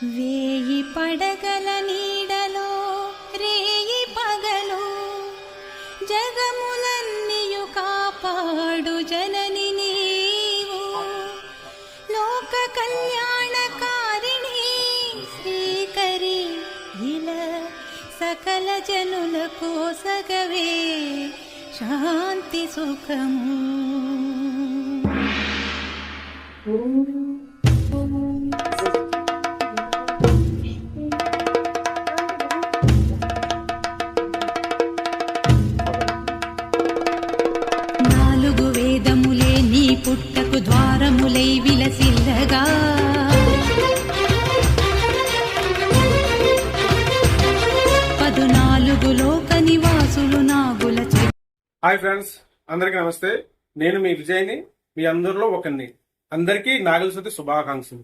వేయి పడగల నీడలో రేయి పగలు జగములన్నీయు కాపాడు జనని నీవు లోక కళ్యాణకారిణి శ్రీకరి ఇలా సకల జనులకు సగవే శాంతి సుఖము. నాలుగు వేదములే నీ పుట్టకు ద్వారములై విలసిల్లగా పదునాలుగు లోక నివాసులు నాగుల. హాయ్ ఫ్రెండ్స్, అందరికీ నమస్తే. నేను మీ విజయ్ని, మీ అందరిలో ఒకరిని. అందరికీ నాగుల చవితి శుభాకాంక్షలు.